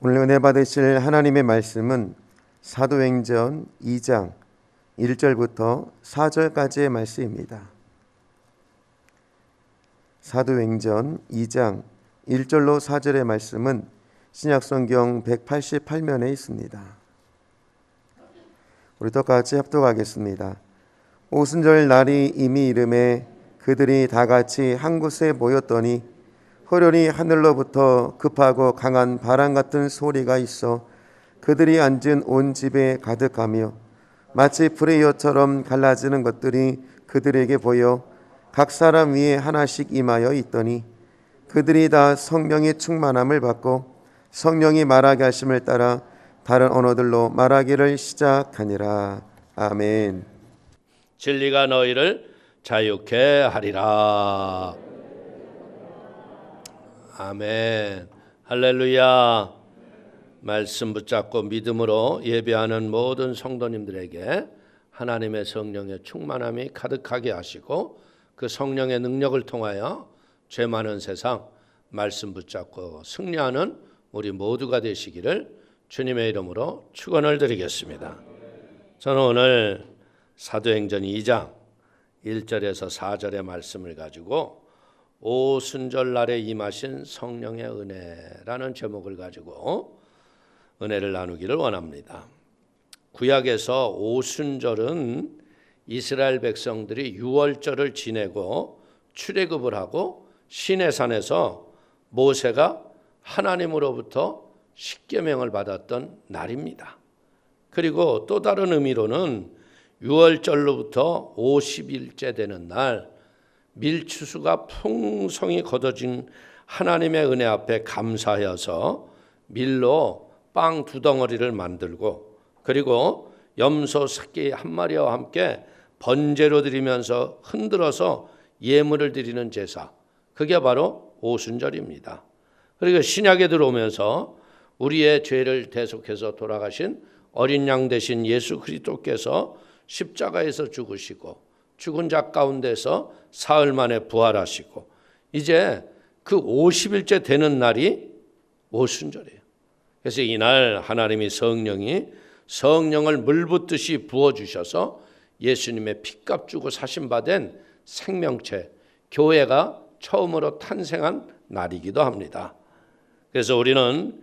오늘 은혜 받으실 하나님의 말씀은 사도행전 2장 1절부터 4절까지의 말씀입니다. 사도행전 2장 1절로 4절의 말씀은 신약성경 188면에 있습니다. 우리 다 같이 합독하겠습니다. 오순절 날이 이미 이름에 그들이 다 같이 한 곳에 모였더니 호련히 하늘로부터 급하고 강한 바람 같은 소리가 있어 그들이 앉은 온 집에 가득하며 마치 불의 엿처럼 갈라지는 것들이 그들에게 보여 각 사람 위에 하나씩 임하여 있더니 그들이 다 성령의 충만함을 받고 성령이 말하게 하심을 따라 다른 언어들로 말하기를 시작하니라. 아멘. 진리가 너희를 자유케 하리라. 아멘. 할렐루야. 말씀 붙잡고 믿음으로 예배하는 모든 성도님들에게 하나님의 성령의 충만함이 가득하게 하시고 그 성령의 능력을 통하여 죄 많은 세상 말씀 붙잡고 승리하는 우리 모두가 되시기를 주님의 이름으로 축원을 드리겠습니다. 저는 오늘 사도행전 2장 1절에서 4절의 말씀을 가지고 오순절 날에 임하신 성령의 은혜라는 제목을 가지고 은혜를 나누기를 원합니다. 구약에서 오순절은 이스라엘 백성들이 유월절을 지내고 출애굽을 하고 시내산에서 모세가 하나님으로부터 십계명을 받았던 날입니다. 그리고 또 다른 의미로는 유월절로부터 50일째 되는 날 밀추수가 풍성히 거둬진 하나님의 은혜 앞에 감사하여서 밀로 빵 2덩어리를 만들고 그리고 염소 새끼 1마리와 함께 번제로 드리면서 흔들어서 예물을 드리는 제사, 그게 바로 오순절입니다. 그리고 신약에 들어오면서 우리의 죄를 대속해서 돌아가신 어린 양 되신 예수 그리스도께서 십자가에서 죽으시고 죽은 자 가운데서 사흘 만에 부활하시고 이제 그 50일째 되는 날이 오순절이에요. 그래서 이날 하나님이 성령을 물 붓듯이 부어주셔서 예수님의 피값 주고 사신받은 생명체 교회가 처음으로 탄생한 날이기도 합니다. 그래서 우리는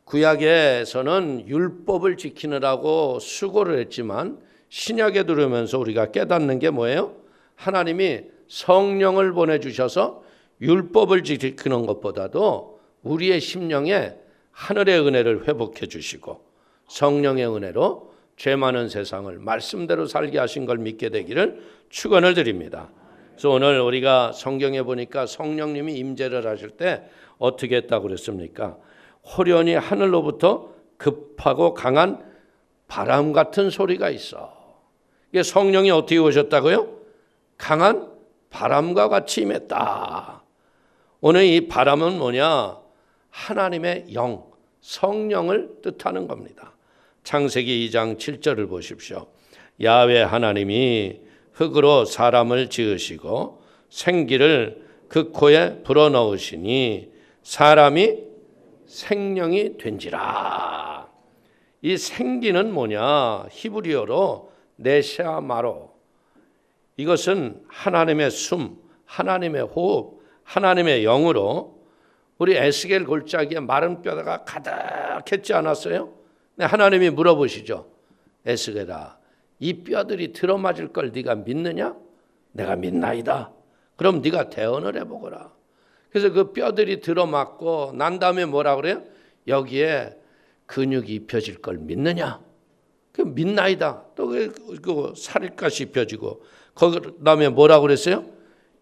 구약에서는 율법을 지키느라고 수고를 했지만 신약에 들어오면서 우리가 깨닫는 게 뭐예요? 하나님이 성령을 보내주셔서 율법을 지키는 것보다도 우리의 심령에 하늘의 은혜를 회복해 주시고 성령의 은혜로 죄 많은 세상을 말씀대로 살게 하신 걸 믿게 되기를 축원을 드립니다. 그래서 오늘 우리가 성경에 보니까 성령님이 임재를 하실 때 어떻게 했다고 그랬습니까? 호련히 하늘로부터 급하고 강한 바람 같은 소리가 있어. 이게 성령이 어떻게 오셨다고요? 강한 바람과 같이 임했다. 오늘 이 바람은 뭐냐? 하나님의 영, 성령을 뜻하는 겁니다. 창세기 2장 7절을 보십시오. 야훼 하나님이 흙으로 사람을 지으시고 생기를 그 코에 불어넣으시니 사람이 생명이 된지라. 이 생기는 뭐냐? 히브리어로 네샤마로. 이것은 하나님의 숨, 하나님의 호흡, 하나님의 영으로 우리 에스겔 골짜기에 마른 뼈가 가득했지 않았어요? 네, 하나님이 물어보시죠. 에스겔아, 이 뼈들이 들어맞을 걸 네가 믿느냐? 내가 믿나이다. 그럼 네가 대언을 해보거라. 그래서 그 뼈들이 들어맞고 난 다음에 뭐라 그래요? 여기에 근육이 입혀질 걸 믿느냐? 그 믿나이다. 또 그 살갗이 입혀지고 그 다음에 뭐라 그랬어요?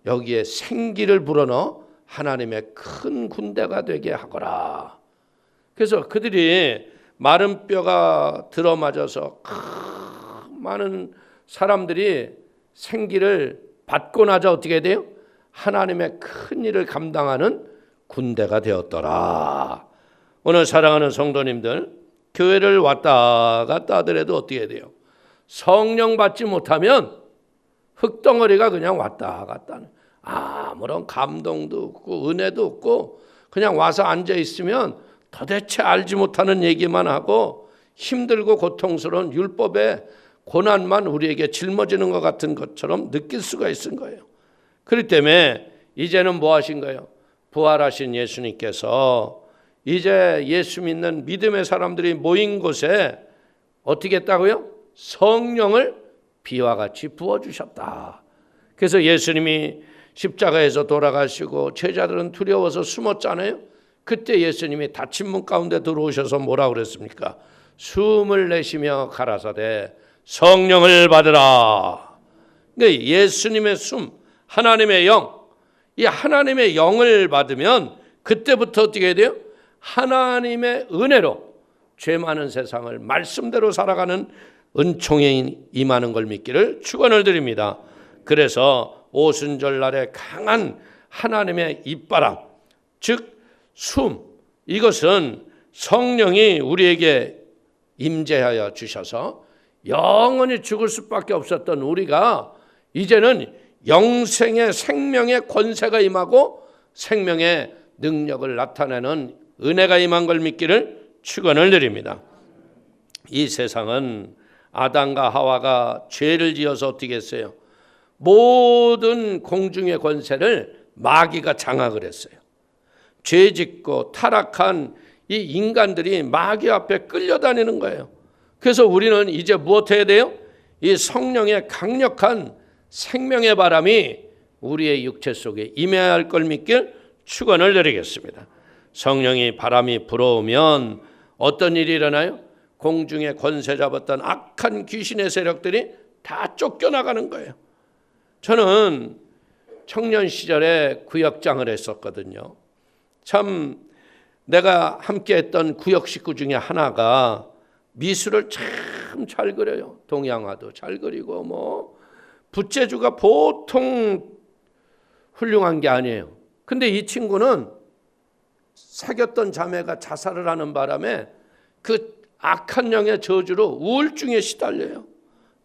여기에 생기를 불어넣어 하나님의 큰 군대가 되게 하거라. 그래서 그들이 마른 뼈가 들어맞아서 많은 사람들이 생기를 받고 나자 어떻게 돼요? 하나님의 큰 일을 감당하는 군대가 되었더라. 오늘 사랑하는 성도님들, 교회를 왔다 갔다 하더라도 어떻게 돼요? 성령 받지 못하면 흙덩어리가 그냥 왔다 갔다 하는, 아무런 감동도 없고 은혜도 없고 그냥 와서 앉아 있으면 도대체 알지 못하는 얘기만 하고 힘들고 고통스러운 율법의 고난만 우리에게 짊어지는 것 같은 것처럼 느낄 수가 있은 거예요. 그렇기 때문에 이제는 뭐 하신 거예요? 부활하신 예수님께서 이제 예수 믿는 믿음의 사람들이 모인 곳에 어떻게 했다고요? 성령을 비와 같이 부어주셨다. 그래서 예수님이 십자가에서 돌아가시고 제자들은 두려워서 숨었잖아요. 그때 예수님이 닫힌 문 가운데 들어오셔서 뭐라 그랬습니까? 숨을 내쉬며 가라사대 성령을 받으라. 그러니까 예수님의 숨, 하나님의 영, 이 하나님의 영을 받으면 그때부터 어떻게 해야 돼요? 하나님의 은혜로 죄 많은 세상을 말씀대로 살아가는 은총에 임하는 걸 믿기를 축원을 드립니다. 그래서 오순절 날에 강한 하나님의 입바람, 즉 숨, 이것은 성령이 우리에게 임재하여 주셔서 영원히 죽을 수밖에 없었던 우리가 이제는 영생의 생명의 권세가 임하고 생명의 능력을 나타내는 은혜가 임한 걸 믿기를 축원을 드립니다. 이 세상은 아담과 하와가 죄를 지어서 어떻게 했어요? 모든 공중의 권세를 마귀가 장악을 했어요. 죄 짓고 타락한 이 인간들이 마귀 앞에 끌려다니는 거예요. 그래서 우리는 이제 무엇 해야 돼요? 이 성령의 강력한 생명의 바람이 우리의 육체 속에 임해야 할 걸 믿길 축원을 드리겠습니다. 성령이 바람이 불어오면 어떤 일이 일어나요? 공중에 권세 잡았던 악한 귀신의 세력들이 다 쫓겨나가는 거예요. 저는 청년 시절에 구역장을 했었거든요. 참 내가 함께 했던 구역 식구 중에 하나가 미술을 참 잘 그려요. 동양화도 잘 그리고 뭐 붓재주가 보통 훌륭한 게 아니에요. 근데 이 친구는 사귀었던 자매가 자살을 하는 바람에 그 악한 영의 저주로 우울증에 시달려요.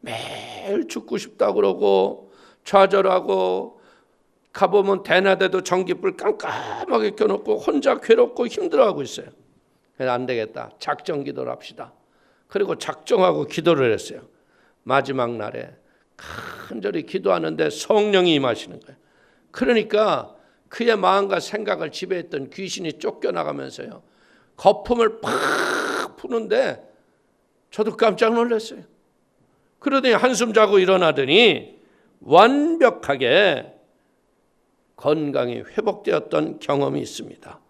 매일 죽고 싶다 그러고 좌절하고 가보면 대낮에도 전기불 깜깜하게 켜놓고 혼자 괴롭고 힘들어하고 있어요. 그래서 안 되겠다. 작정 기도를 합시다. 그리고 작정하고 기도를 했어요. 마지막 날에 간절히 기도하는데 성령이 임하시는 거예요. 그러니까 그의 마음과 생각을 지배했던 귀신이 쫓겨나가면서요. 거품을 팍 푸는데 저도 깜짝 놀랐어요. 그러더니 한숨 자고 일어나더니 완벽하게 건강이 회복되었던 경험이 있습니다.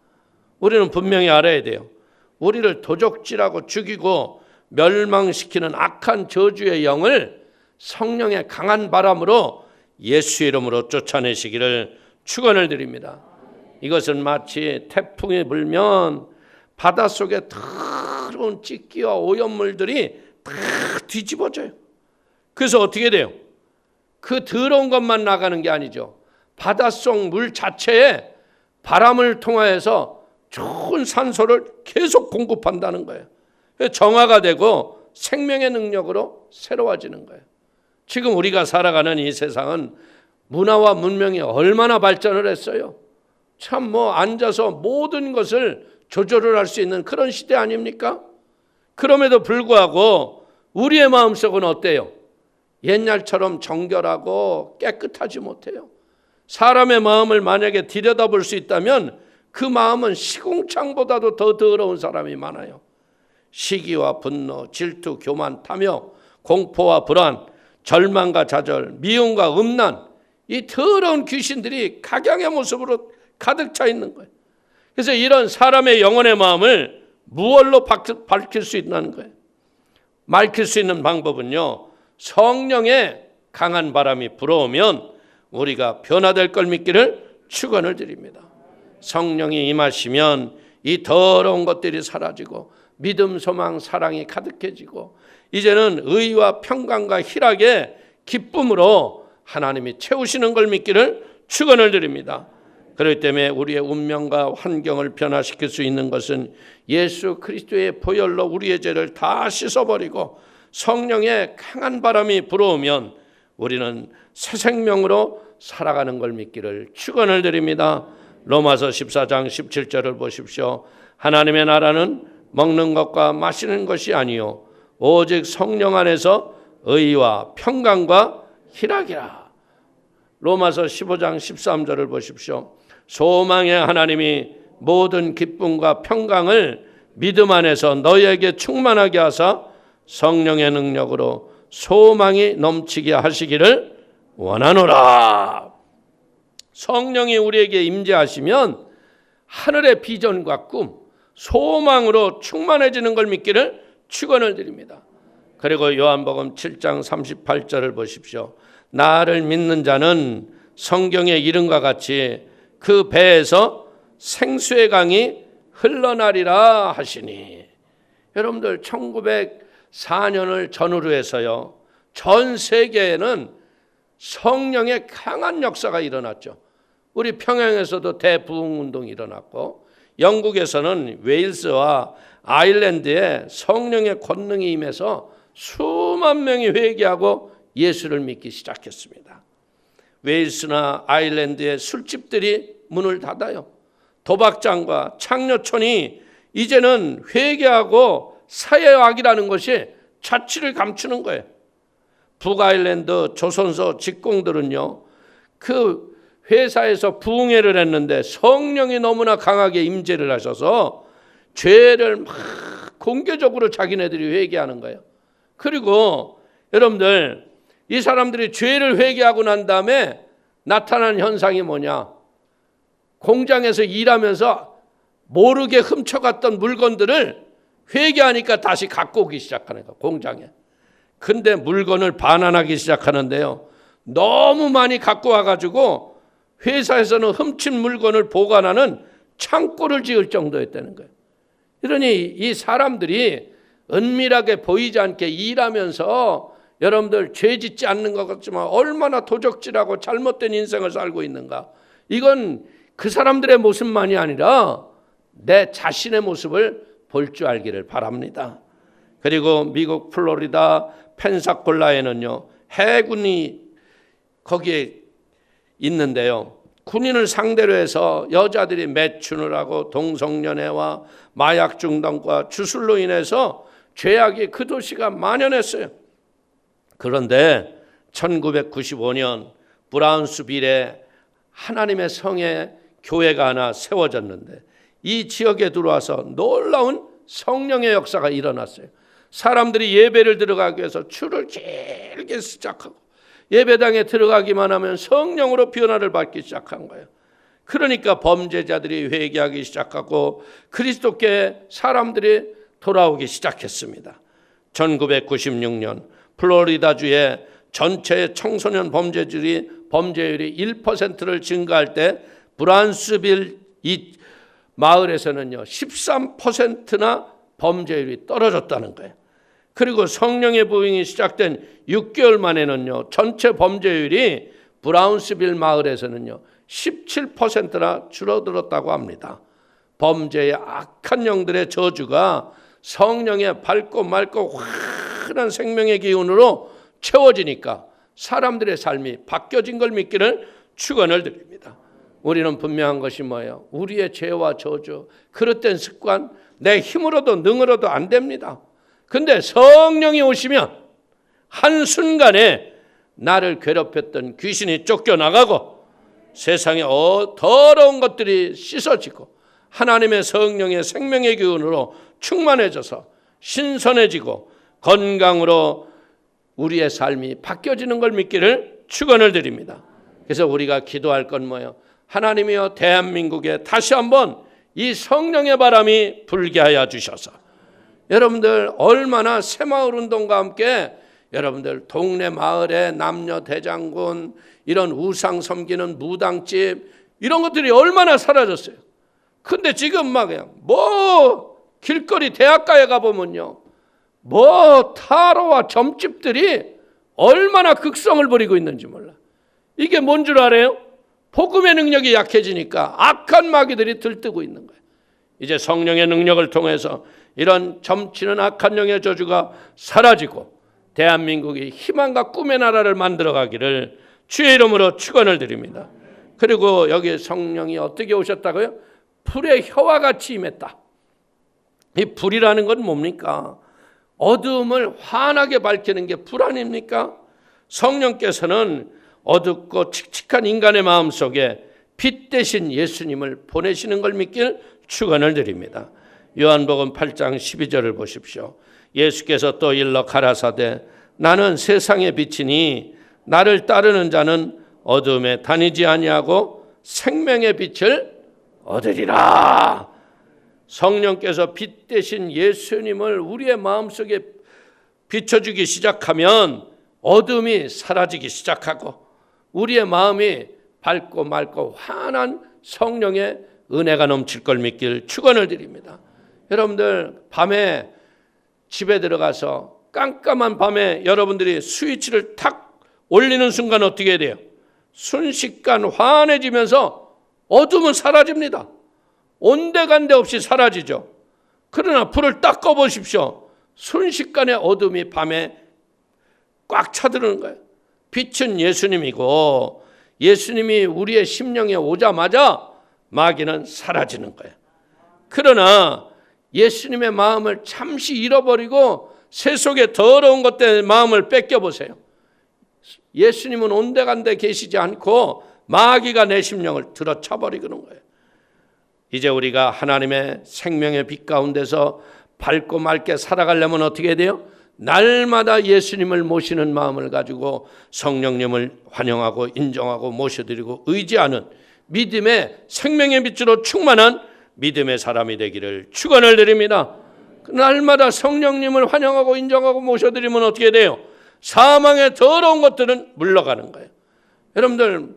우리는 분명히 알아야 돼요. 우리를 도적질하고 죽이고 멸망시키는 악한 저주의 영을 성령의 강한 바람으로 예수 이름으로 쫓아내시기를 축원을 드립니다. 이것은 마치 태풍이 불면 바닷속에 더러운 찌끼와 오염물들이 다 뒤집어져요. 그래서 어떻게 돼요? 그 더러운 것만 나가는 게 아니죠. 바닷속 물 자체에 바람을 통하여서 좋은 산소를 계속 공급한다는 거예요. 정화가 되고 생명의 능력으로 새로워지는 거예요. 지금 우리가 살아가는 이 세상은 문화와 문명이 얼마나 발전을 했어요. 참 뭐 앉아서 모든 것을 조절을 할 수 있는 그런 시대 아닙니까? 그럼에도 불구하고 우리의 마음속은 어때요? 옛날처럼 정결하고 깨끗하지 못해요. 사람의 마음을 만약에 들여다볼 수 있다면 그 마음은 시궁창보다도 더 더러운 사람이 많아요. 시기와 분노, 질투, 교만, 탐욕, 공포와 불안, 절망과 좌절, 미움과 음란, 이 더러운 귀신들이 각양의 모습으로 가득 차 있는 거예요. 그래서 이런 사람의 영혼의 마음을 무엇로 밝힐 수 있는 거예요? 밝힐 수 있는 방법은요, 성령의 강한 바람이 불어오면 우리가 변화될 걸 믿기를 축원을 드립니다. 성령이 임하시면 이 더러운 것들이 사라지고 믿음, 소망, 사랑이 가득해지고 이제는 의와 평강과 희락의 기쁨으로 하나님이 채우시는 걸 믿기를 축원을 드립니다. 그렇기 때문에 우리의 운명과 환경을 변화시킬 수 있는 것은 예수 그리스도의 보혈로 우리의 죄를 다 씻어버리고 성령의 강한 바람이 불어오면 우리는 새 생명으로 살아가는 걸 믿기를 축원을 드립니다. 로마서 14장 17절을 보십시오. 하나님의 나라는 먹는 것과 마시는 것이 아니요 오직 성령 안에서 의와 평강과 희락이라. 로마서 15장 13절을 보십시오. 소망의 하나님이 모든 기쁨과 평강을 믿음 안에서 너희에게 충만하게 하사 성령의 능력으로 소망이 넘치게 하시기를 원하노라. 성령이 우리에게 임재하시면 하늘의 비전과 꿈, 소망으로 충만해지는 걸 믿기를 축원을 드립니다. 그리고 요한복음 7장 38절을 보십시오. 나를 믿는 자는 성경의 이름과 같이 그 배에서 생수의 강이 흘러나리라 하시니. 여러분들 1904년을 전후로 해서요, 전 세계에는 성령의 강한 역사가 일어났죠. 우리 평양에서도 대부흥운동이 일어났고, 영국에서는 웨일스와 아일랜드에 성령의 권능이 임해서 수만 명이 회개하고 예수를 믿기 시작했습니다. 웨일스나 아일랜드의 술집들이 문을 닫아요. 도박장과 창녀촌이 이제는 회개하고 사회악이라는 것이 자취를 감추는 거예요. 북아일랜드 조선소 직공들은요, 그 회사에서 부흥회를 했는데 성령이 너무나 강하게 임재를 하셔서 죄를 막 공개적으로 자기네들이 회개하는 거예요. 그리고 여러분들, 이 사람들이 죄를 회개하고 난 다음에 나타난 현상이 뭐냐? 공장에서 일하면서 모르게 훔쳐갔던 물건들을 회개하니까 다시 갖고 오기 시작하는 거예요, 공장에. 근데 물건을 반환하기 시작하는데요, 너무 많이 갖고 와가지고 회사에서는 훔친 물건을 보관하는 창고를 지을 정도였다는 거예요. 이러니 이 사람들이 은밀하게 보이지 않게 일하면서 여러분들 죄 짓지 않는 것 같지만 얼마나 도적질하고 잘못된 인생을 살고 있는가. 이건 그 사람들의 모습만이 아니라 내 자신의 모습을 볼 줄 알기를 바랍니다. 그리고 미국 플로리다 펜사콜라에는요, 해군이 거기에 있는데요, 군인을 상대로 해서 여자들이 매춘을 하고 동성연애와 마약 중독과 주술로 인해서 죄악이 그 도시가 만연했어요. 그런데 1995년 브라운스빌에 하나님의 성의 교회가 하나 세워졌는데 이 지역에 들어와서 놀라운 성령의 역사가 일어났어요. 사람들이 예배를 들어가기 위해서 줄을 길게 시작하고 예배당에 들어가기만 하면 성령으로 변화를 받기 시작한 거예요. 그러니까 범죄자들이 회개하기 시작하고 그리스도께 사람들이 돌아오기 시작했습니다. 1996년 플로리다주의 전체 청소년 범죄율이 1%를 증가할 때 브라운스빌 이 마을에서는요 13%나 범죄율이 떨어졌다는 거예요. 그리고 성령의 부흥이 시작된 6개월 만에는요 전체 범죄율이 브라운스빌 마을에서는요 17%나 줄어들었다고 합니다. 범죄의 악한 영들의 저주가 성령의 밝고 맑고 환한 생명의 기운으로 채워지니까 사람들의 삶이 바뀌어진 걸 믿기를 축원을 드립니다. 우리는 분명한 것이 뭐예요? 우리의 죄와 저주, 그릇된 습관, 내 힘으로도 능으로도 안 됩니다. 근데 성령이 오시면 한순간에 나를 괴롭혔던 귀신이 쫓겨나가고 세상의 더러운 것들이 씻어지고 하나님의 성령의 생명의 기운으로 충만해져서 신선해지고 건강으로 우리의 삶이 바뀌어지는 걸 믿기를 축원을 드립니다. 그래서 우리가 기도할 건 뭐예요? 하나님이여 대한민국에 다시 한번 이 성령의 바람이 불게 하여 주셔서 여러분들 얼마나 새마을운동과 함께 여러분들 동네 마을에 남녀 대장군 이런 우상 섬기는 무당집 이런 것들이 얼마나 사라졌어요. 근데 지금 막 그냥 길거리 대학가에 가보면요 타로와 점집들이 얼마나 극성을 부리고 있는지 몰라. 이게 뭔 줄 알아요? 복음의 능력이 약해지니까 악한 마귀들이 들뜨고 있는 거예요. 이제 성령의 능력을 통해서 이런 점치는 악한 영의 저주가 사라지고 대한민국이 희망과 꿈의 나라를 만들어가기를 주의 이름으로 축원을 드립니다. 그리고 여기 성령이 어떻게 오셨다고요? 불의 혀와 같이 임했다. 이 불이라는 건 뭡니까? 어두움을 환하게 밝히는 게 불 아닙니까? 성령께서는 어둡고 칙칙한 인간의 마음속에 빛 대신 예수님을 보내시는 걸 믿길 축원을 드립니다. 요한복음 8장 12절을 보십시오. 예수께서 또 일러 가라사대 나는 세상의 빛이니 나를 따르는 자는 어둠에 다니지 아니하고 생명의 빛을 얻으리라. 성령께서 빛 대신 예수님을 우리의 마음속에 비춰주기 시작하면 어둠이 사라지기 시작하고 우리의 마음이 밝고 맑고 환한 성령의 은혜가 넘칠 걸 믿길 축원을 드립니다. 여러분들 밤에 집에 들어가서 깜깜한 밤에 여러분들이 스위치를 탁 올리는 순간 어떻게 돼요? 순식간 환해지면서 어둠은 사라집니다. 온데간데 없이 사라지죠. 그러나 불을 딱 꺼보십시오. 순식간에 어둠이 밤에 꽉 차들는 거예요. 빛은 예수님이고 예수님이 우리의 심령에 오자마자 마귀는 사라지는 거예요. 그러나 예수님의 마음을 잠시 잃어버리고 세속의 더러운 것 때문에 마음을 뺏겨보세요. 예수님은 온데간데 계시지 않고 마귀가 내 심령을 들어차버리는 거예요. 이제 우리가 하나님의 생명의 빛 가운데서 밝고 맑게 살아가려면 어떻게 해야 돼요? 날마다 예수님을 모시는 마음을 가지고 성령님을 환영하고 인정하고 모셔드리고 의지하는 믿음의 생명의 빛으로 충만한 믿음의 사람이 되기를 축원을 드립니다. 날마다 성령님을 환영하고 인정하고 모셔드리면 어떻게 돼요? 사망의 더러운 것들은 물러가는 거예요. 여러분들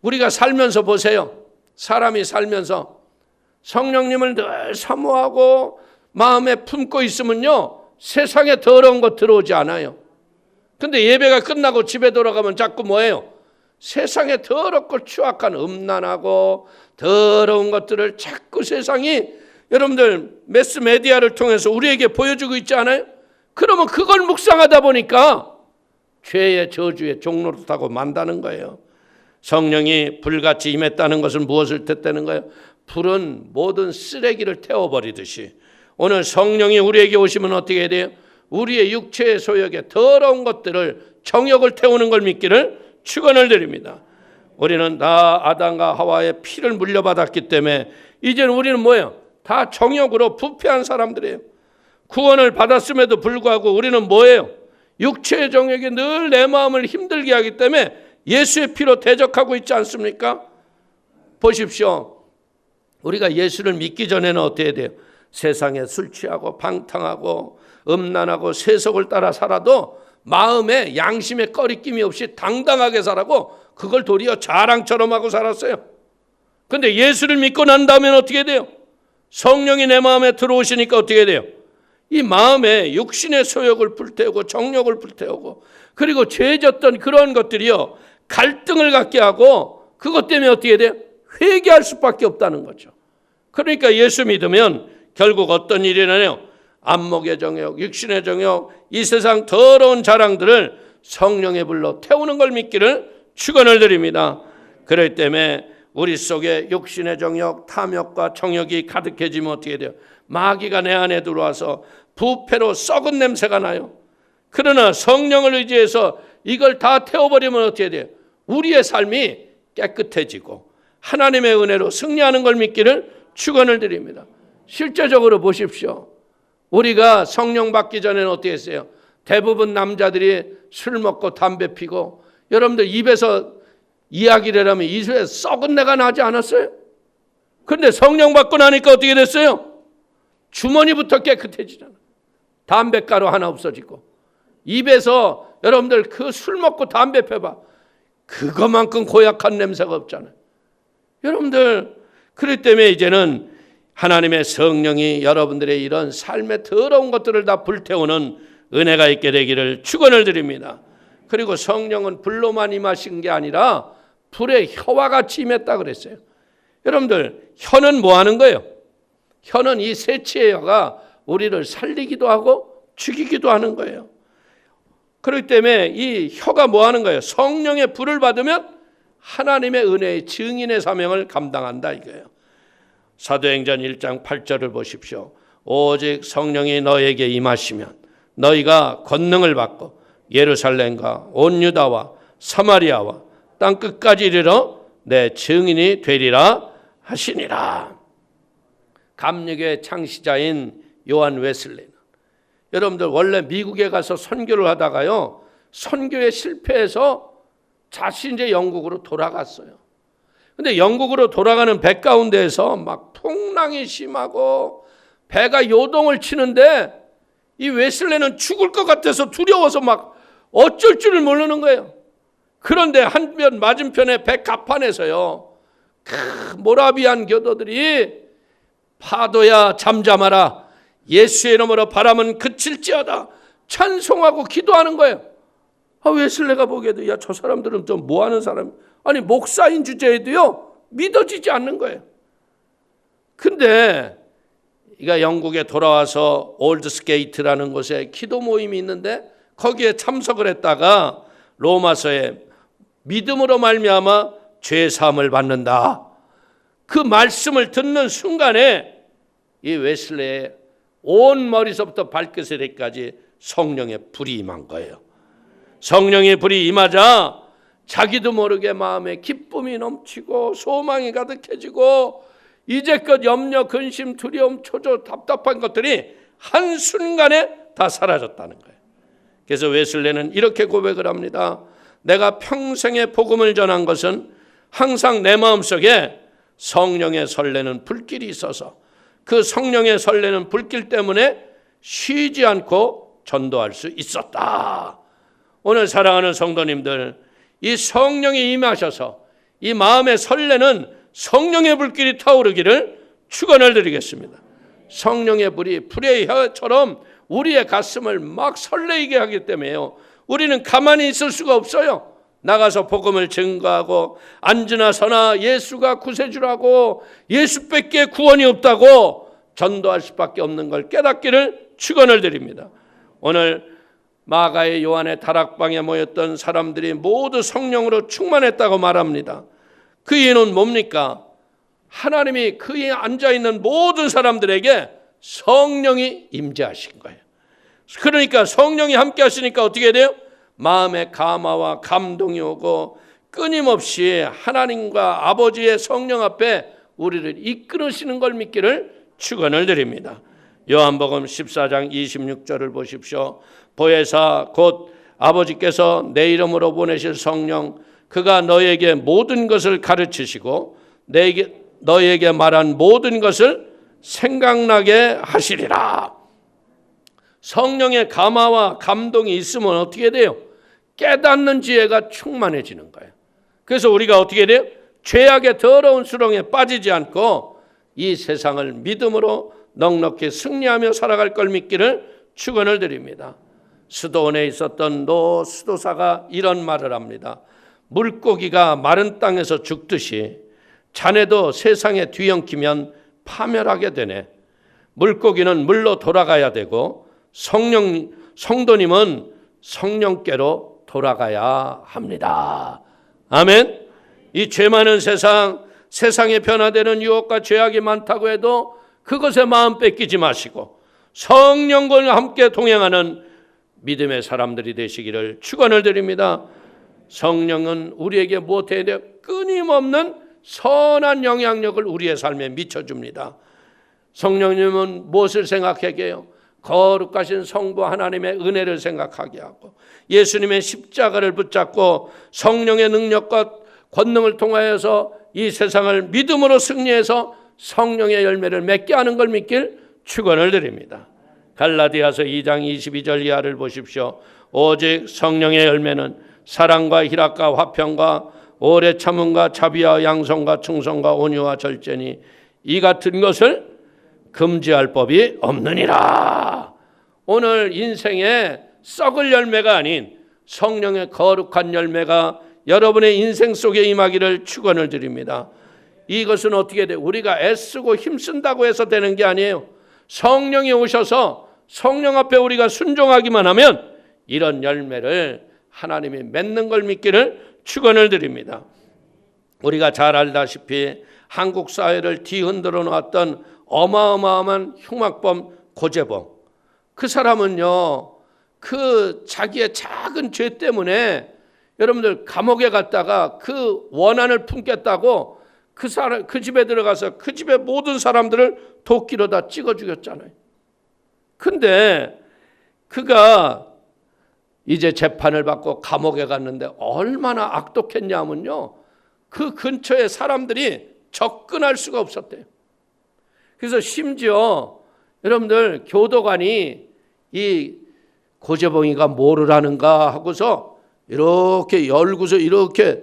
우리가 살면서 보세요. 사람이 살면서 성령님을 늘 사모하고 마음에 품고 있으면요 세상에 더러운 것 들어오지 않아요. 근데 예배가 끝나고 집에 돌아가면 자꾸 뭐예요? 세상에 더럽고 추악한 음란하고 더러운 것들을 자꾸 세상이 여러분들 매스메디아를 통해서 우리에게 보여주고 있지 않아요? 그러면 그걸 묵상하다 보니까 죄의 저주의 종노릇하고 만다는 거예요. 성령이 불같이 임했다는 것은 무엇을 뜻하는 거예요? 불은 모든 쓰레기를 태워버리듯이 오늘 성령이 우리에게 오시면 어떻게 해야 돼요? 우리의 육체의 소욕에 더러운 것들을 정욕을 태우는 걸 믿기를 축원을 드립니다. 우리는 다 아담과 하와의 피를 물려받았기 때문에 이제는 우리는 뭐예요? 다 정욕으로 부패한 사람들이에요. 구원을 받았음에도 불구하고 우리는 뭐예요? 육체의 정욕이 늘 내 마음을 힘들게 하기 때문에 예수의 피로 대적하고 있지 않습니까? 보십시오. 우리가 예수를 믿기 전에는 어떻게 해야 돼요? 세상에 술 취하고 방탕하고 음란하고 세속을 따라 살아도 마음에 양심에 꺼리낌이 없이 당당하게 살아고 그걸 도리어 자랑처럼 하고 살았어요. 근데 예수를 믿고 난 다음엔 어떻게 돼요? 성령이 내 마음에 들어오시니까 어떻게 돼요? 이 마음에 육신의 소욕을 불태우고 정욕을 불태우고 그리고 죄졌던 그런 것들이요 갈등을 갖게 하고 그것 때문에 어떻게 돼요? 회개할 수밖에 없다는 거죠. 그러니까 예수 믿으면 결국 어떤 일이 일어나요? 안목의 정욕, 육신의 정욕, 이 세상 더러운 자랑들을 성령의 불로 태우는 걸 믿기를 축원을 드립니다. 그렇기 때문에 우리 속에 육신의 정욕, 탐욕과 정욕이 가득해지면 어떻게 돼요? 마귀가 내 안에 들어와서 부패로 썩은 냄새가 나요. 그러나 성령을 의지해서 이걸 다 태워버리면 어떻게 돼요? 우리의 삶이 깨끗해지고 하나님의 은혜로 승리하는 걸 믿기를 축원을 드립니다. 실제적으로 보십시오. 우리가 성령 받기 전에는 어떻게 했어요? 대부분 남자들이 술 먹고 담배 피고 여러분들 입에서 이야기를 하면 입에 썩은 내가 나지 않았어요? 그런데 성령 받고 나니까 어떻게 됐어요? 주머니부터 깨끗해지잖아. 담배가루 하나 없어지고 입에서 여러분들 그 술 먹고 담배 펴봐. 그것만큼 고약한 냄새가 없잖아요. 여러분들 그렇기 때문에 이제는 하나님의 성령이 여러분들의 이런 삶의 더러운 것들을 다 불태우는 은혜가 있게 되기를 축원을 드립니다. 그리고 성령은 불로만 임하신 게 아니라 불의 혀와 같이 임했다 그랬어요. 여러분들 혀는 뭐 하는 거예요? 혀는 이 세치의 혀가 우리를 살리기도 하고 죽이기도 하는 거예요. 그렇기 때문에 이 혀가 뭐 하는 거예요? 성령의 불을 받으면 하나님의 은혜의 증인의 사명을 감당한다 이거예요. 사도행전 1장 8절을 보십시오. 오직 성령이 너에게 임하시면 너희가 권능을 받고 예루살렘과 온 유다와 사마리아와 땅 끝까지 이르러 내 증인이 되리라 하시니라. 감리교의 창시자인 요한 웨슬리는, 여러분들 원래 미국에 가서 선교를 하다가요, 선교에 실패해서 다시 이제 영국으로 돌아갔어요. 근데 영국으로 돌아가는 배 가운데에서 막 풍랑이 심하고 배가 요동을 치는데 이 웨슬리는 죽을 것 같아서 두려워서 막 어쩔 줄을 모르는 거예요. 그런데 한편 맞은편에 배 갑판에서요, 모라비안 교도들이 파도야 잠잠하라, 예수의 이름으로 바람은 그칠지어다 찬송하고 기도하는 거예요. 웨슬리가 보기에도 야, 저 사람들은 좀 뭐하는 사람, 아니 목사인 주제에도요 믿어지지 않는 거예요. 근데 이가 영국에 돌아와서 올드스게이트라는 곳에 기도 모임이 있는데 거기에 참석을 했다가 로마서에 믿음으로 말미암아 죄 사함을 받는다, 그 말씀을 듣는 순간에 이 웨슬리의 온 머리서부터 발끝에까지 성령의 불이 임한 거예요. 성령의 불이 임하자 자기도 모르게 마음에 기쁨이 넘치고 소망이 가득해지고 이제껏 염려, 근심, 두려움, 초조, 답답한 것들이 한순간에 다 사라졌다는 거예요. 그래서 웨슬리는 이렇게 고백을 합니다. 내가 평생에 복음을 전한 것은 항상 내 마음속에 성령의 설레는 불길이 있어서 그 성령의 설레는 불길 때문에 쉬지 않고 전도할 수 있었다. 오늘 사랑하는 성도님들, 이 성령이 임하셔서 이 마음에 설레는 성령의 불길이 타오르기를 축원을 드리겠습니다. 성령의 불이 불의 혀처럼 우리의 가슴을 막 설레게 하기 때문에요, 우리는 가만히 있을 수가 없어요. 나가서 복음을 증거하고 앉으나 서나 예수가 구세주라고, 예수밖에 구원이 없다고 전도할 수밖에 없는 걸 깨닫기를 축원을 드립니다. 오늘 마가의 요한의 다락방에 모였던 사람들이 모두 성령으로 충만했다고 말합니다. 그 이유는 뭡니까? 하나님이 그에 앉아있는 모든 사람들에게 성령이 임재하신 거예요. 그러니까 성령이 함께 하시니까 어떻게 돼요? 마음의 감화와 감동이 오고 끊임없이 하나님과 아버지의 성령 앞에 우리를 이끌으시는 걸 믿기를 축원을 드립니다. 요한복음 14장 26절을 보십시오. 보혜사 곧 아버지께서 내 이름으로 보내실 성령, 그가 너에게 모든 것을 가르치시고 너에게 말한 모든 것을 생각나게 하시리라. 성령의 감화와 감동이 있으면 어떻게 돼요? 깨닫는 지혜가 충만해지는 거예요. 그래서 우리가 어떻게 돼요? 죄악의 더러운 수렁에 빠지지 않고 이 세상을 믿음으로 넉넉히 승리하며 살아갈 걸 믿기를 축원을 드립니다. 수도원에 있었던 노 수도사가 이런 말을 합니다. 물고기가 마른 땅에서 죽듯이 자네도 세상에 뒤엉키면 파멸하게 되네. 물고기는 물로 돌아가야 되고 성도님은 성령께로 돌아가야 합니다. 아멘. 이 죄 많은 세상에 변화되는 유혹과 죄악이 많다고 해도 그것에 마음 뺏기지 마시고 성령과 함께 동행하는 믿음의 사람들이 되시기를 축원을 드립니다. 성령은 우리에게 무엇에 대해 끊임없는 선한 영향력을 우리의 삶에 미쳐줍니다. 성령님은 무엇을 생각하게 해요? 거룩하신 성부 하나님의 은혜를 생각하게 하고 예수님의 십자가를 붙잡고 성령의 능력과 권능을 통하여서 이 세상을 믿음으로 승리해서 성령의 열매를 맺게 하는 걸 믿길 축원을 드립니다. 갈라디아서 2장 22절 이하를 보십시오. 오직 성령의 열매는 사랑과 희락과 화평과 오래 참음과 자비와 양성과 충성과 온유와 절제니 이 같은 것을 금지할 법이 없느니라. 오늘 인생에 썩을 열매가 아닌 성령의 거룩한 열매가 여러분의 인생 속에 임하기를 축원을 드립니다. 이것은 어떻게 돼요? 우리가 애쓰고 힘쓴다고 해서 되는 게 아니에요. 성령이 오셔서 성령 앞에 우리가 순종하기만 하면 이런 열매를 하나님이 맺는 걸 믿기를 축원을 드립니다. 우리가 잘 알다시피 한국 사회를 뒤흔들어 놓았던 어마어마한 흉악범 고재봉, 그 사람은요, 그 자기의 작은 죄 때문에 여러분들 감옥에 갔다가 그 원한을 품겠다고 그 집에 들어가서 그 집의 모든 사람들을 도끼로 다 찍어 죽였잖아요. 근데 그가 이제 재판을 받고 감옥에 갔는데 얼마나 악독했냐면요, 그 근처에 사람들이 접근할 수가 없었대요. 그래서 심지어 여러분들 교도관이 이 고재봉이가 뭐를 하는가 하고서 이렇게 열고서 이렇게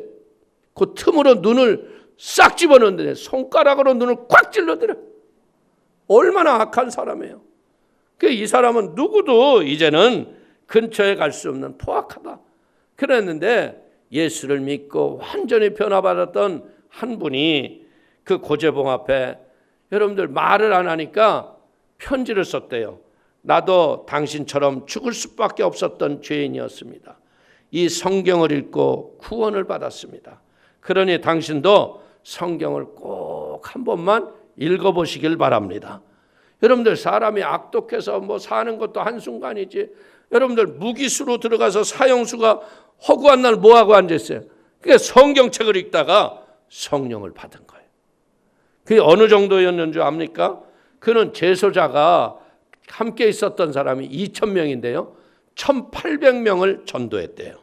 그 틈으로 눈을 싹 집어넣는데 손가락으로 눈을 꽉 찔러들어. 얼마나 악한 사람이에요. 이 사람은 누구도 이제는 근처에 갈 수 없는 포악하다 그랬는데, 예수를 믿고 완전히 변화받았던 한 분이 그 고재봉 앞에 여러분들 말을 안 하니까 편지를 썼대요. 나도 당신처럼 죽을 수밖에 없었던 죄인이었습니다. 이 성경을 읽고 구원을 받았습니다. 그러니 당신도 성경을 꼭 한 번만 읽어보시길 바랍니다. 여러분들 사람이 악독해서 뭐 사는 것도 한순간이지, 여러분들 무기수로 들어가서 사형수가 허구한 날 뭐하고 앉아있어요? 그게 성경책을 읽다가 성령을 받은 거예요. 그게 어느 정도였는 줄 압니까? 그는 제소자가 함께 있었던 사람이 2,000명인데요 1,800명을 전도했대요.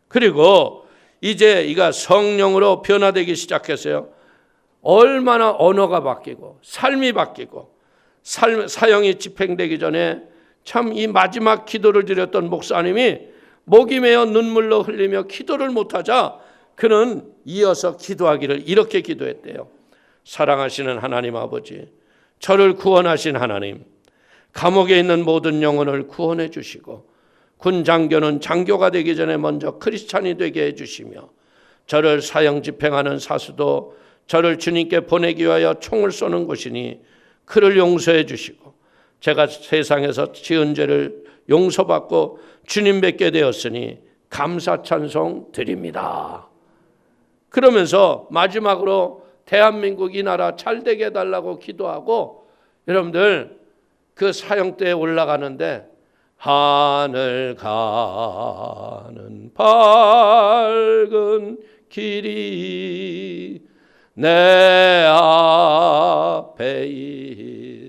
그리고 이제 이가 성령으로 변화되기 시작했어요. 얼마나 언어가 바뀌고 삶이 바뀌고, 사형이 집행되기 전에 참 이 마지막 기도를 드렸던 목사님이 목이 메어 눈물로 흘리며 기도를 못하자 그는 이어서 기도하기를 이렇게 기도했대요. 사랑하시는 하나님 아버지, 저를 구원하신 하나님, 감옥에 있는 모든 영혼을 구원해 주시고 군 장교는 장교가 되기 전에 먼저 크리스찬이 되게 해주시며, 저를 사형 집행하는 사수도 저를 주님께 보내기 위하여 총을 쏘는 것이니 그를 용서해 주시고, 제가 세상에서 지은 죄를 용서받고 주님 뵙게 되었으니 감사 찬송 드립니다. 그러면서 마지막으로 대한민국 이 나라 잘 되게 해달라고 기도하고, 여러분들 그 사형대에 올라가는데 하늘 가는 밝은 길이 내 앞에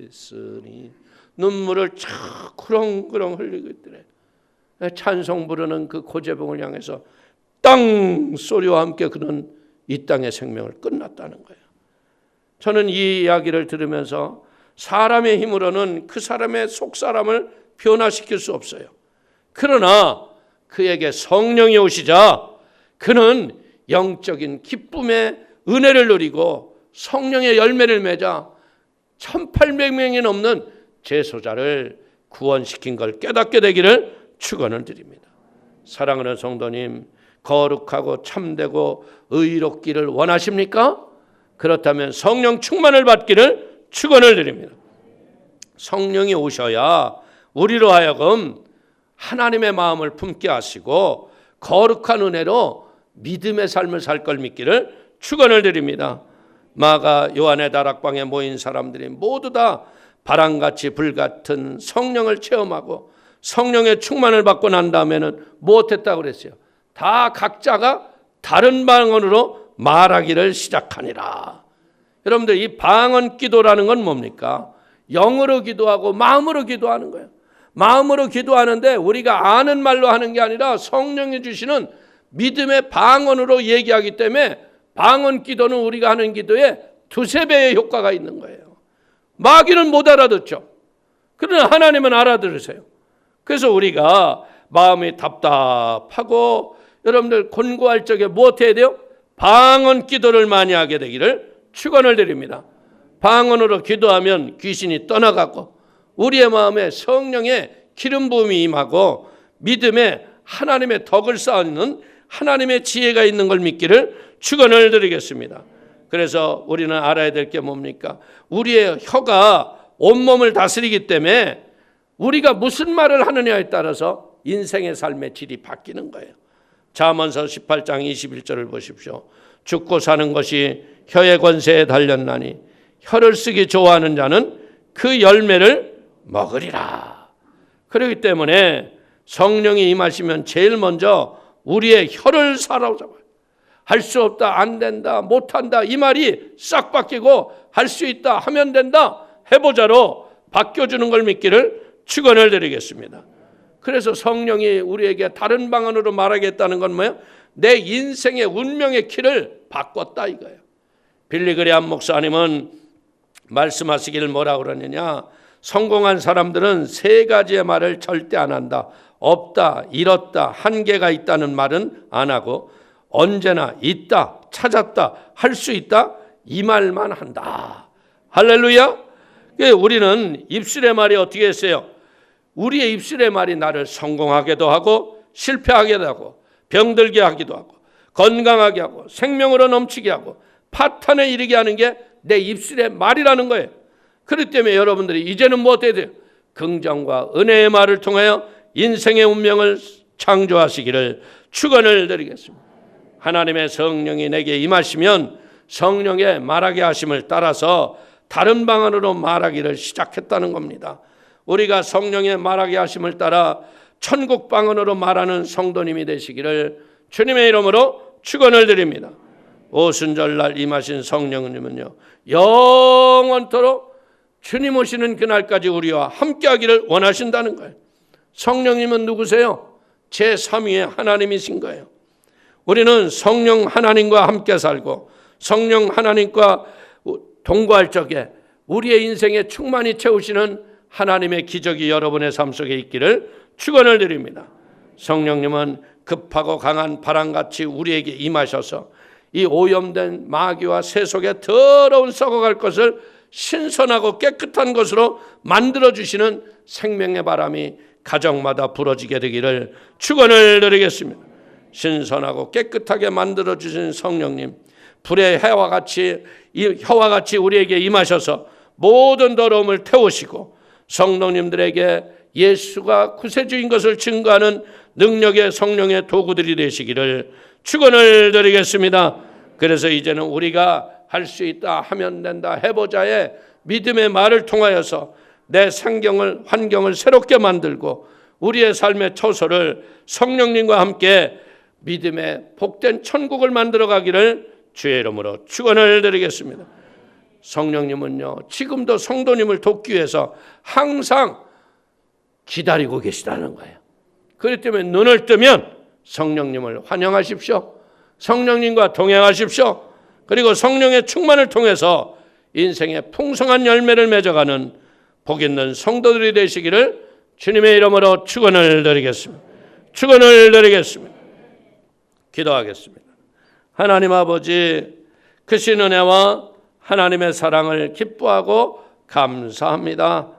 있으니 눈물을 착 그렁그렁 흘리고 있더래. 찬송 부르는 그 고재봉을 향해서 땅 소리와 함께 그는 이 땅의 생명을 끝났다는 거예요. 저는 이 이야기를 들으면서 사람의 힘으로는 그 사람의 속사람을 변화시킬 수 없어요. 그러나 그에게 성령이 오시자 그는 영적인 기쁨의 은혜를 누리고 성령의 열매를 맺아 1,800명이 넘는 제소자를 구원시킨 걸 깨닫게 되기를 축원을 드립니다. 사랑하는 성도님, 거룩하고 참되고 의롭기를 원하십니까? 그렇다면 성령 충만을 받기를 축원을 드립니다. 성령이 오셔야 우리로 하여금 하나님의 마음을 품게 하시고 거룩한 은혜로 믿음의 삶을 살 걸 믿기를 축원을 드립니다. 마가 요한의 다락방에 모인 사람들이 모두 다 바람같이 불같은 성령을 체험하고 성령의 충만을 받고 난 다음에는 무엇했다고 그랬어요? 다 각자가 다른 방언으로 말하기를 시작하니라. 여러분들 이 방언 기도라는 건 뭡니까? 영으로 기도하고 마음으로 기도하는 거예요. 마음으로 기도하는데 우리가 아는 말로 하는 게 아니라 성령이 주시는 믿음의 방언으로 얘기하기 때문에 방언 기도는 우리가 하는 기도에 2-3배의 효과가 있는 거예요. 마귀는 못 알아듣죠. 그러나 하나님은 알아들으세요. 그래서 우리가 마음이 답답하고 여러분들 곤고할 적에 무엇 해야 돼요? 방언 기도를 많이 하게 되기를 축원을 드립니다. 방언으로 기도하면 귀신이 떠나가고 우리의 마음에 성령의 기름 부음이 임하고 믿음에 하나님의 덕을 쌓는 하나님의 지혜가 있는 걸 믿기를 축원을 드리겠습니다. 그래서 우리는 알아야 될 게 뭡니까? 우리의 혀가 온몸을 다스리기 때문에 우리가 무슨 말을 하느냐에 따라서 인생의 삶의 질이 바뀌는 거예요. 잠언서 18장 21절을 보십시오. 죽고 사는 것이 혀의 권세에 달렸나니 혀를 쓰기 좋아하는 자는 그 열매를 먹으리라. 그렇기 때문에 성령이 임하시면 제일 먼저 우리의 혀를 사로잡아요. 할 수 없다, 안 된다, 못한다 이 말이 싹 바뀌고 할 수 있다, 하면 된다, 해보자로 바뀌어주는 걸 믿기를 축원을 드리겠습니다. 그래서 성령이 우리에게 다른 방언으로 말하겠다는 건 뭐예요? 내 인생의 운명의 키를 바꿨다 이거예요. 빌리그레암 목사님은 말씀하시기를 뭐라 그러느냐, 성공한 사람들은 세 가지의 말을 절대 안 한다. 없다, 잃었다, 한계가 있다는 말은 안 하고 언제나 있다, 찾았다, 할 수 있다 이 말만 한다. 할렐루야. 우리는 입술의 말이 어떻게 했어요? 우리의 입술의 말이 나를 성공하게도 하고 실패하게도 하고 병들게 하기도 하고 건강하게 하고 생명으로 넘치게 하고 파탄에 이르게 하는 게 내 입술의 말이라는 거예요. 그렇기 때문에 여러분들이 이제는 뭐 어때야 돼요? 긍정과 은혜의 말을 통하여 인생의 운명을 창조하시기를 축원을 드리겠습니다. 하나님의 성령이 내게 임하시면 성령의 말하게 하심을 따라서 다른 방언으로 말하기를 시작했다는 겁니다. 우리가 성령의 말하게 하심을 따라 천국 방언으로 말하는 성도님이 되시기를 주님의 이름으로 축원을 드립니다. 오순절날 임하신 성령님은요, 영원토록 주님 오시는 그날까지 우리와 함께하기를 원하신다는 거예요. 성령님은 누구세요? 제3위의 하나님이신 거예요. 우리는 성령 하나님과 함께 살고 성령 하나님과 동거할 적에 우리의 인생에 충만히 채우시는 하나님의 기적이 여러분의 삶 속에 있기를 축원을 드립니다. 성령님은 급하고 강한 바람같이 우리에게 임하셔서 이 오염된 마귀와 새 속에 더러운 썩어갈 것을 신선하고 깨끗한 것으로 만들어주시는 생명의 바람이 가정마다 불어지게 되기를 축원을 드리겠습니다. 신선하고 깨끗하게 만들어주신 성령님, 불의 혀와 같이 우리에게 임하셔서 모든 더러움을 태우시고 성도님들에게 예수가 구세주인 것을 증거하는 능력의 성령의 도구들이 되시기를 축원을 드리겠습니다. 그래서 이제는 우리가 할 수 있다, 하면 된다, 해보자의 믿음의 말을 통하여서 내 환경을 새롭게 만들고 우리의 삶의 처소를 성령님과 함께 믿음의 복된 천국을 만들어가기를 주의 이름으로 축원을 드리겠습니다. 성령님은요, 지금도 성도님을 돕기 위해서 항상 기다리고 계시다는 거예요. 그렇기 때문에 눈을 뜨면 성령님을 환영하십시오. 성령님과 동행하십시오. 그리고 성령의 충만을 통해서 인생의 풍성한 열매를 맺어가는 복 있는 성도들이 되시기를 주님의 이름으로 축원을 드리겠습니다. 축원을 드리겠습니다. 기도하겠습니다. 하나님 아버지, 크신 은혜와 하나님의 사랑을 기뻐하고 감사합니다.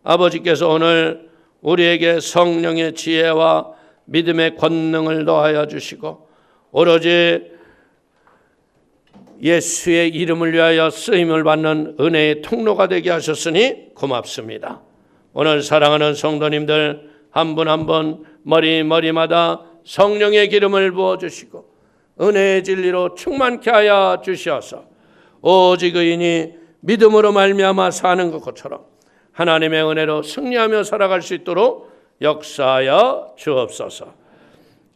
아버지께서 오늘 우리에게 성령의 지혜와 믿음의 권능을 더하여 주시고 오로지 예수의 이름을 위하여 쓰임을 받는 은혜의 통로가 되게 하셨으니 고맙습니다. 오늘 사랑하는 성도님들 한 분 한 분 머리마다 성령의 기름을 부어주시고 은혜의 진리로 충만케 하여 주시어서 오직 의인이 믿음으로 말미암아 사는 것처럼 하나님의 은혜로 승리하며 살아갈 수 있도록 역사하여 주옵소서.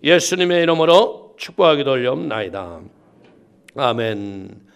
예수님의 이름으로 축복하기도 올려옵나이다. 아멘.